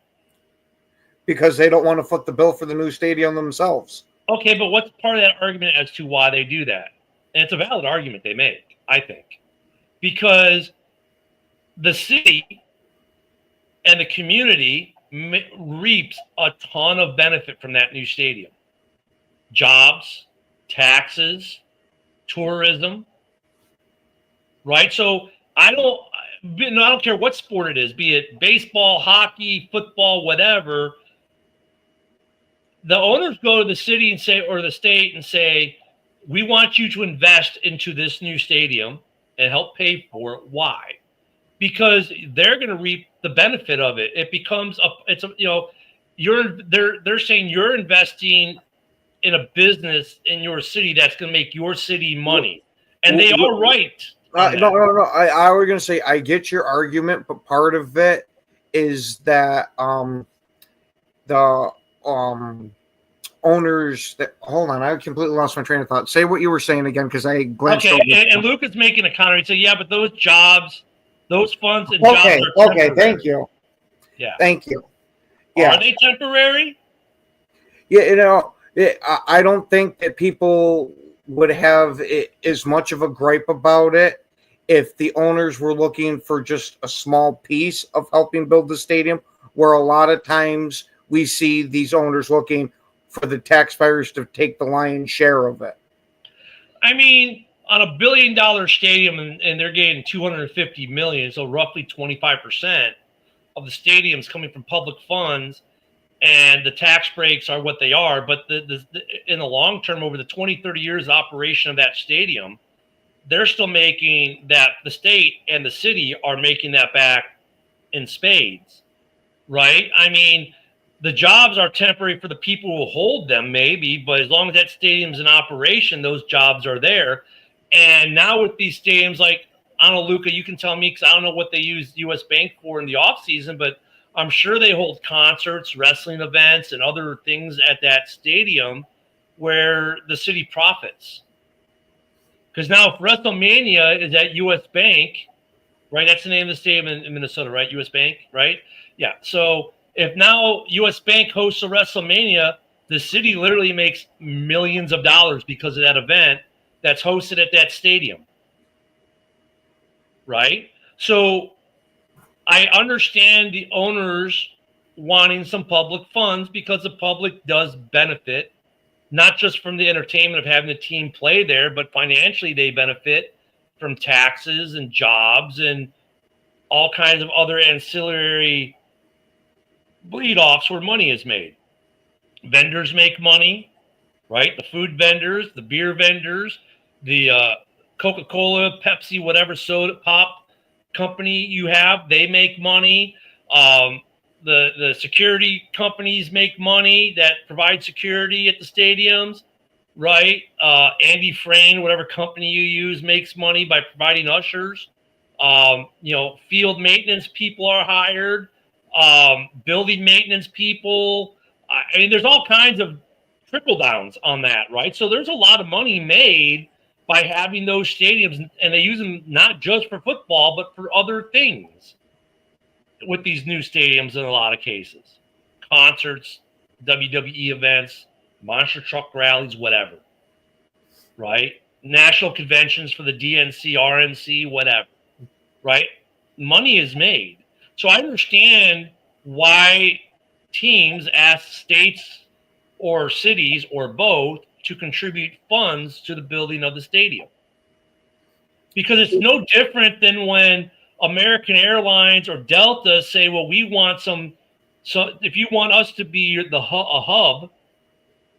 Because they don't want to foot the bill for the new stadium themselves. Okay, but what's part of that argument as to why they do that? And it's a valid argument they make, I think. Because the city and the community reaps a ton of benefit from that new stadium. Jobs, taxes, tourism, right? So I don't care what sport it is, be it baseball, hockey, football, whatever. The owners go to the city and say, or the state and say, we want you to invest into this new stadium and help pay for it. Why? Because they're going to reap the benefit of it. It becomes they're saying you're investing in a business in your city that's going to make your city money, and they are right. No. I was going to say, I get your argument, but part of it is that the owners that hold on, I completely lost my train of thought. Say what you were saying again, because I glanced over. And Luke is making a counter. He said, "Yeah, but those jobs, those funds and jobs are okay. Thank you. Yeah, thank you. Yeah, are they temporary? Yeah, you know, I don't think that people would have as much of a gripe about it if the owners were looking for just a small piece of helping build the stadium, where a lot of times we see these owners looking for the taxpayers to take the lion's share of it. I mean, on $1 billion stadium and they're getting $250 million, so roughly 25% of the stadium's coming from public funds. and the tax breaks are what they are. But in the long term, over the 20, 30 years of operation of that stadium, they're still making that. The state and the city are making that back in spades, right? I mean, the jobs are temporary for the people who hold them, maybe, but as long as that stadium's in operation, those jobs are there. And now with these stadiums, like, I don't know, Luca, you can tell me, because I don't know what they use U.S. Bank for in the off season, but I'm sure they hold concerts, wrestling events, and other things at that stadium where the city profits. Because now if WrestleMania is at U.S. Bank, right? That's the name of the stadium in Minnesota, right? U.S. Bank, right? Yeah. So if now U.S. Bank hosts a WrestleMania, the city literally makes millions of dollars because of that event that's hosted at that stadium, right? So I understand the owners wanting some public funds because the public does benefit, not just from the entertainment of having the team play there, but financially they benefit from taxes and jobs and all kinds of other ancillary bleed-offs where money is made. Vendors make money, right? The food vendors, the beer vendors, the Coca-Cola, Pepsi, whatever soda pop company you have, they make money. The security companies make money that provide security at the stadiums, right? Andy Frayne, whatever company you use, makes money by providing ushers. Field maintenance people are hired, building maintenance people. I mean, there's all kinds of trickle downs on that, right? So there's a lot of money made by having those stadiums, and they use them not just for football, but for other things with these new stadiums in a lot of cases. Concerts, WWE events, monster truck rallies, whatever, right? National conventions for the DNC, RNC, whatever, right? Money is made. So I understand why teams ask states or cities or both to contribute funds to the building of the stadium. Because it's no different than when American Airlines or Delta say, well, we want so if you want us to be a hub,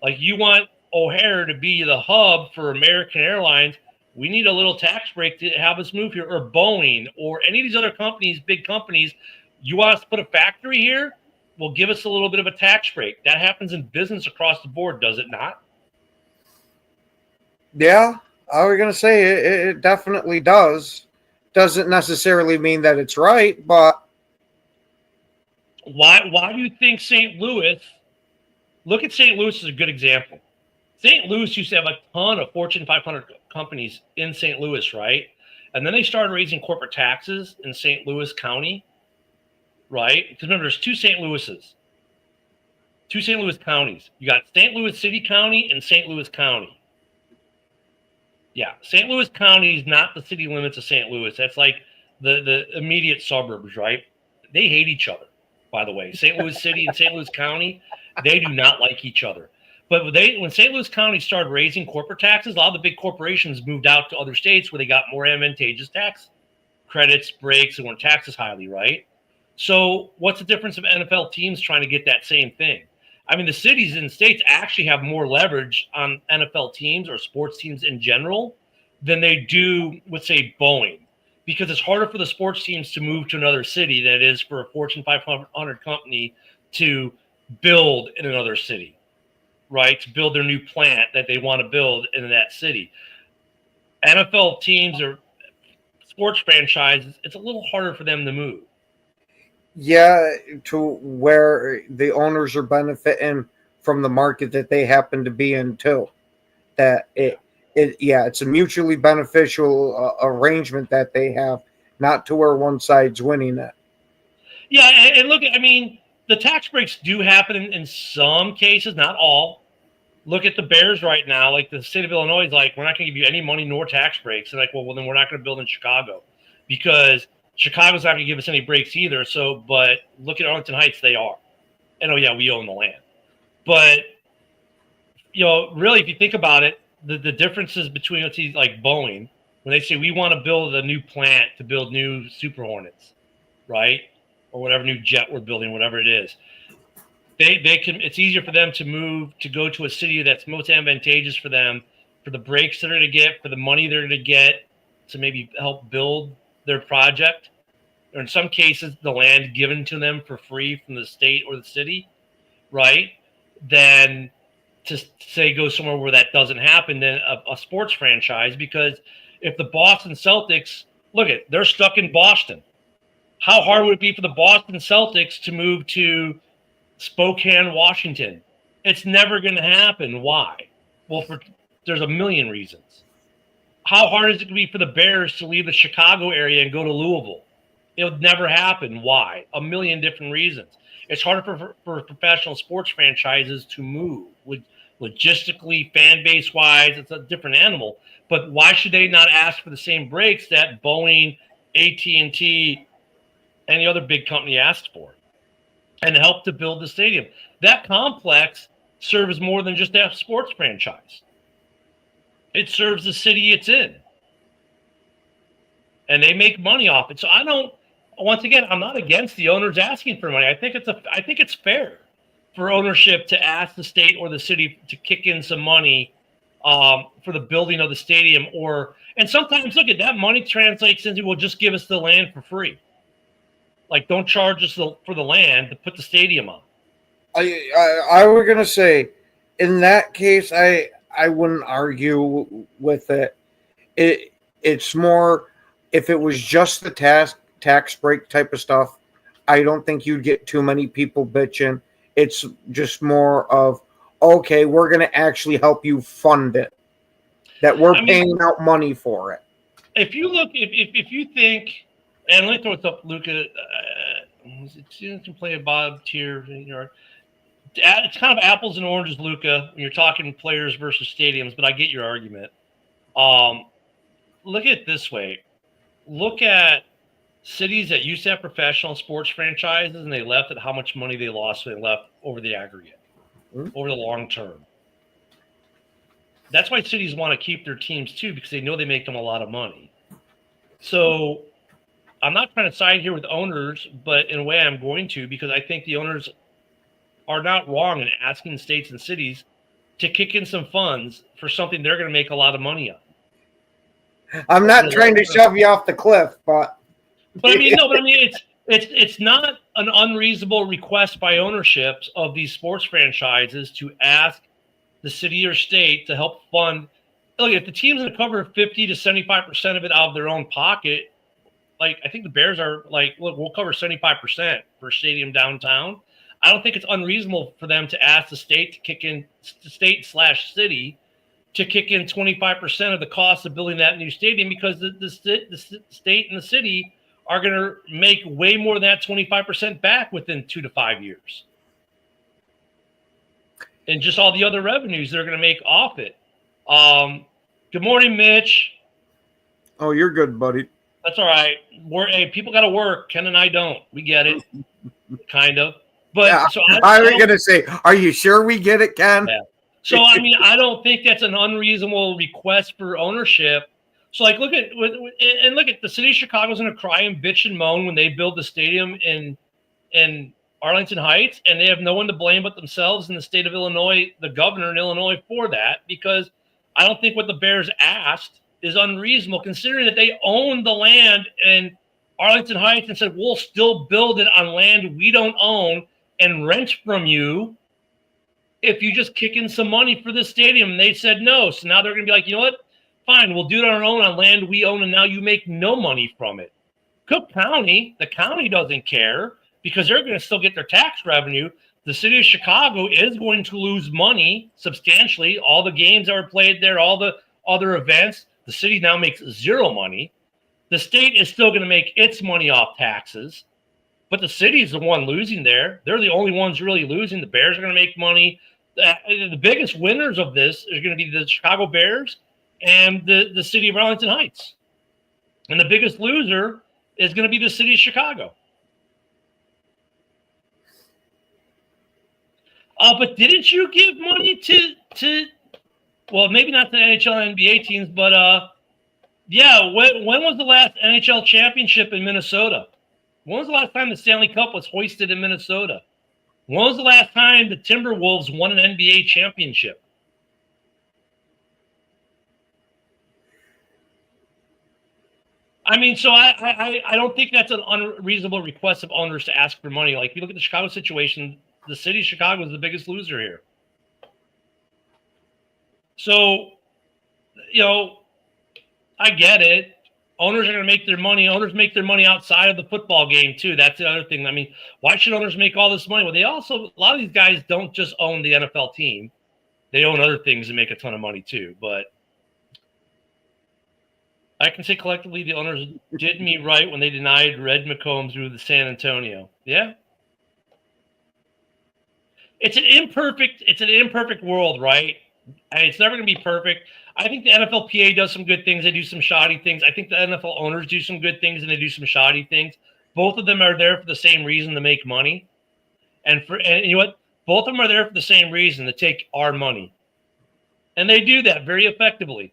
like you want O'Hare to be the hub for American Airlines, we need a little tax break to have us move here. Or Boeing or any of these other companies, big companies, you want us to put a factory here? Well, give us a little bit of a tax break. That happens in business across the board, does it not? Yeah, I was going to say it definitely does. Doesn't necessarily mean that it's right, but why do you think St. Louis? Look at St. Louis as a good example. St. Louis used to have a ton of Fortune 500 companies in St. Louis, right? And then they started raising corporate taxes in St. Louis County, right? Because remember, there's two St. Louis counties. You got St. Louis City County and St. Louis County. Yeah, St. Louis County is not the city limits of St. Louis. That's like the immediate suburbs, right? They hate each other, by the way. St. Louis City and St. Louis County, they do not like each other. But when St. Louis County started raising corporate taxes, a lot of the big corporations moved out to other states where they got more advantageous tax credits, breaks, and weren't taxed as highly, right? So what's the difference of NFL teams trying to get that same thing? I mean, the cities and states actually have more leverage on NFL teams or sports teams in general than they do with, say, Boeing, because it's harder for the sports teams to move to another city than it is for a Fortune 500 company to build in another city, right? To build their new plant that they want to build in that city. NFL teams or sports franchises, it's a little harder for them to move. Yeah, to where the owners are benefiting from the market that they happen to be in too. That it's a mutually beneficial arrangement that they have, not to where one side's winning it. Yeah, and look, I mean, the tax breaks do happen in some cases, not all. Look at the Bears right now. Like the state of Illinois is like, we're not going to give you any money nor tax breaks. They're like, well, then we're not going to build in Chicago because Chicago's not going to give us any breaks either. So, but look at Arlington Heights, they are. And oh yeah, we own the land. But really, if you think about it, the differences between, let's see, like Boeing, when they say we want to build a new plant to build new Super Hornets, right, or whatever new jet we're building, whatever it is, they can. It's easier for them to move to go to a city that's most advantageous for them, for the breaks they're going to get, for the money they're going to get to maybe help build their project, or in some cases, the land given to them for free from the state or the city, right? Than to say go somewhere where that doesn't happen than a sports franchise. Because if the Boston Celtics, they're stuck in Boston. How hard would it be for the Boston Celtics to move to Spokane, Washington? It's never going to happen. Why? Well, there's a million reasons. How hard is it going to be for the Bears to leave the Chicago area and go to Louisville? It would never happen. Why? A million different reasons. It's harder for professional sports franchises to move. Logistically, fan base wise, it's a different animal. But why should they not ask for the same breaks that Boeing, AT&T, any other big company asked for, and help to build the stadium? That complex serves more than just that sports franchise. It serves the city it's in, and they make money off it. So once again, I'm not against the owners asking for money. I think it's fair for ownership to ask the state or the city to kick in some money for the building of the stadium. And sometimes, that money translates into, well, just give us the land for free. Like, don't charge us for the land to put the stadium on. I was gonna say, in that case, I wouldn't argue with it. It's more, if it was just the tax break type of stuff, I don't think you'd get too many people bitching. It's just more of, okay, we're going to actually help you fund it, that we're paying out money for it. If you look, if you think, and let me throw this up, Luca, you can play a Bob tier, it's kind of apples and oranges, Luca, when you're talking players versus stadiums, but I get your argument. Look at it this way. Look at cities that used to have professional sports franchises, and they left at how much money they lost when they left over the aggregate, over the long term. That's why cities want to keep their teams too, because they know they make them a lot of money. So I'm not trying to side here with owners, but in a way I'm going to, because I think the owners are not wrong in asking states and cities to kick in some funds for something they're going to make a lot of money on. I'm not trying to shove you off the cliff, but it's not an unreasonable request by ownerships of these sports franchises to ask the city or state to help fund. Look, if the team's going to cover 50 to 75% of it out of their own pocket, like I think the Bears are like, look, we'll cover 75% for a stadium downtown. I don't think it's unreasonable for them to ask the state to kick in, state/city, to kick in 25% of the cost of building that new stadium, because the state and the city are going to make way more than that 25% back within 2 to 5 years. And just all the other revenues they're going to make off it. Good morning, Mitch. Oh, you're good, buddy. That's all right. Hey, people got to work. Ken and I don't. We get it. Kind of. But yeah, so I was going to say, are you sure we get it, Ken? Yeah. So, I don't think that's an unreasonable request for ownership. So, like, look at the city of Chicago's going to cry and bitch and moan when they build the stadium in Arlington Heights, and they have no one to blame but themselves in the state of Illinois, the governor in Illinois, for that, because I don't think what the Bears asked is unreasonable, considering that they own the land in Arlington Heights and said, we'll still build it on land we don't own and rent from you if you just kick in some money for this stadium. And they said no. So now they're going to be like, you know what? Fine, we'll do it on our own on land we own, and now you make no money from it. Cook County, the county doesn't care because they're going to still get their tax revenue. The city of Chicago is going to lose money substantially. All the games that were played there, all the other events, the city now makes zero money. The state is still going to make its money off taxes, but the city is the one losing there. They're the only ones really losing. The Bears are going to make money. The biggest winners of this are going to be the Chicago Bears and the city of Arlington Heights. And the biggest loser is going to be the city of Chicago. But didn't you give money to well, maybe not the NHL and NBA teams, but yeah, when was the last NHL championship in Minnesota? When was the last time the Stanley Cup was hoisted in Minnesota? When was the last time the Timberwolves won an NBA championship? I mean, so I don't think that's an unreasonable request of owners to ask for money. Like, if you look at the Chicago situation, the city of Chicago is the biggest loser here. So, I get it. Owners are going to make their money. Owners make their money outside of the football game, too. That's the other thing. I mean, why should owners make all this money? Well, a lot of these guys don't just own the NFL team. They own other things and make a ton of money, too. But I can say collectively the owners did me right when they denied Red McComb through the San Antonio. Yeah. It's an imperfect world, right? And it's never going to be perfect. I think the NFLPA does some good things. They do some shoddy things. I think the NFL owners do some good things and they do some shoddy things. Both of them are there for the same reason, to make money. And you know what? Both of them are there for the same reason, to take our money. And they do that very effectively.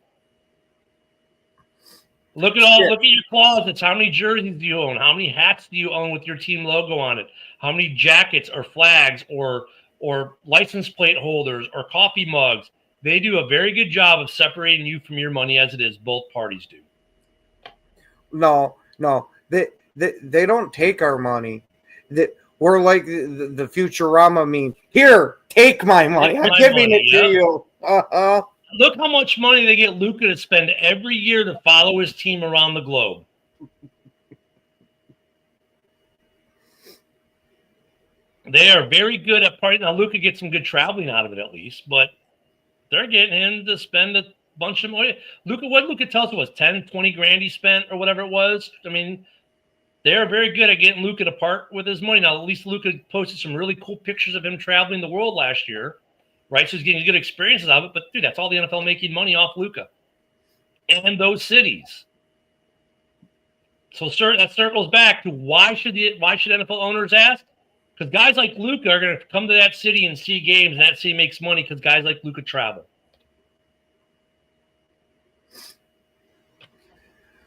Look at your closets. How many jerseys do you own? How many hats do you own with your team logo on it? How many jackets or flags or license plate holders or coffee mugs? They do a very good job of separating you from your money, as it is. Both parties do. No, they don't take our money. We're like the Futurama meme. Here, take my money. I'm giving it to you. Look how much money they get Luka to spend every year to follow his team around the globe. They are very good at partying. Now, Luka gets some good traveling out of it, at least, but they're getting him to spend a bunch of money. What Luka tells us was 10, 20 grand he spent or whatever it was. I mean, they're very good at getting Luka to part with his money. Now, at least Luka posted some really cool pictures of him traveling the world last year, right? So he's getting good experiences of it. But, dude, that's all the NFL making money off Luka and those cities. So that circles back to why should NFL owners ask? Because guys like Luka are going to come to that city and see games, and that city makes money because guys like Luka travel.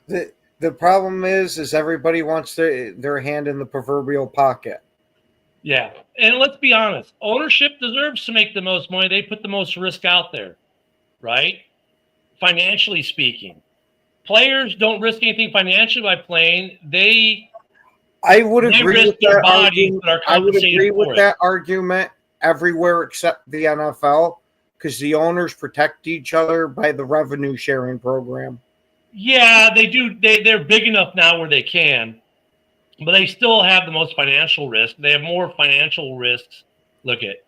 The problem is everybody wants their hand in the proverbial pocket. Yeah, and let's be honest, ownership deserves to make the most money. They put the most risk out there, right? Financially speaking. Players don't risk anything financially by playing. I would agree with that argument. I would agree with that argument everywhere except the NFL, because the owners protect each other by the revenue sharing program. Yeah, they do. They're big enough now where they can, but they still have the most financial risk. They have more financial risks. Look at.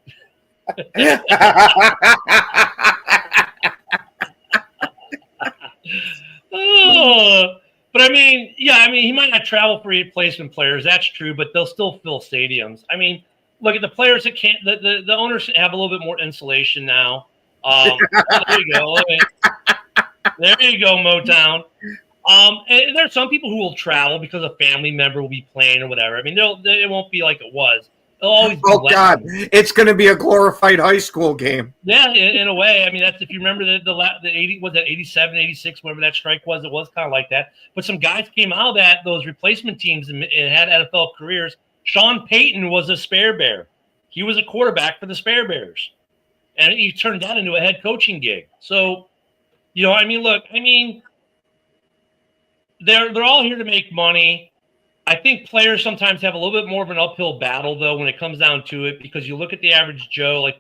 But I mean, he might not travel for replacement players. That's true, but they'll still fill stadiums. I mean, look at the players that can't. The owners have a little bit more insulation now. There you go. There you go, Motown. And there are some people who will travel because a family member will be playing or whatever. I mean, it won't be like it was. It'll always be God, it's going to be a glorified high school game. Yeah, in a way. I mean, that's if you remember the 80, was that 87, 86, whatever that strike was, it was kind of like that. But some guys came out of those replacement teams and had NFL careers. Sean Payton was a Spare Bear. He was a quarterback for the Spare Bears. And he turned that into a head coaching gig. So, they're all here to make money. I think players sometimes have a little bit more of an uphill battle, though, when it comes down to it, because you look at the average Joe. Like,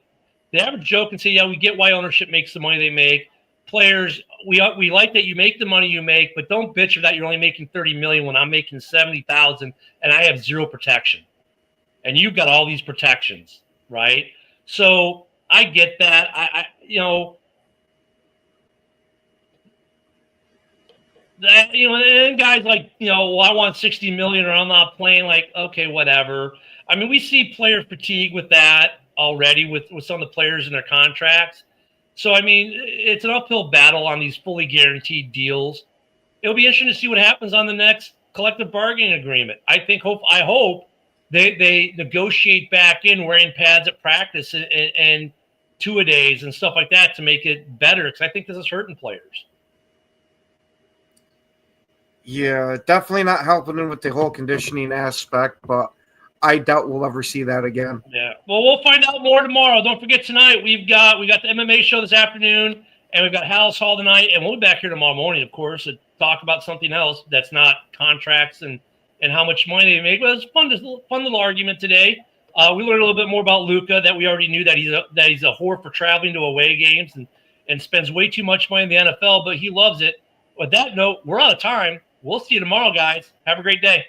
the average Joe can say, yeah, we get why ownership makes the money they make. Players, we like that you make the money you make, but don't bitch that you're only making $30 million when I'm making $70,000 and I have zero protection. And you've got all these protections, right? So I get that. And guys like, well, I want $60 million or I'm not playing. Like, okay, whatever. I mean, we see player fatigue with that already with some of the players in their contracts. So, I mean, it's an uphill battle on these fully guaranteed deals. It'll be interesting to see what happens on the next collective bargaining agreement. I hope they negotiate back in wearing pads at practice and two-a-days and stuff like that to make it better, because I think this is hurting players. Yeah, definitely not helping him with the whole conditioning aspect, but I doubt we'll ever see that again. Yeah. Well, we'll find out more tomorrow. Don't forget tonight we got the MMA show this afternoon, and we've got House Hall tonight, and we'll be back here tomorrow morning, of course, to talk about something else that's not contracts and how much money they make. But it's fun little argument today. We learned a little bit more about Luka, that we already knew that he's a whore for traveling to away games and spends way too much money in the NFL, but he loves it. With that note, we're out of time. We'll see you tomorrow, guys. Have a great day.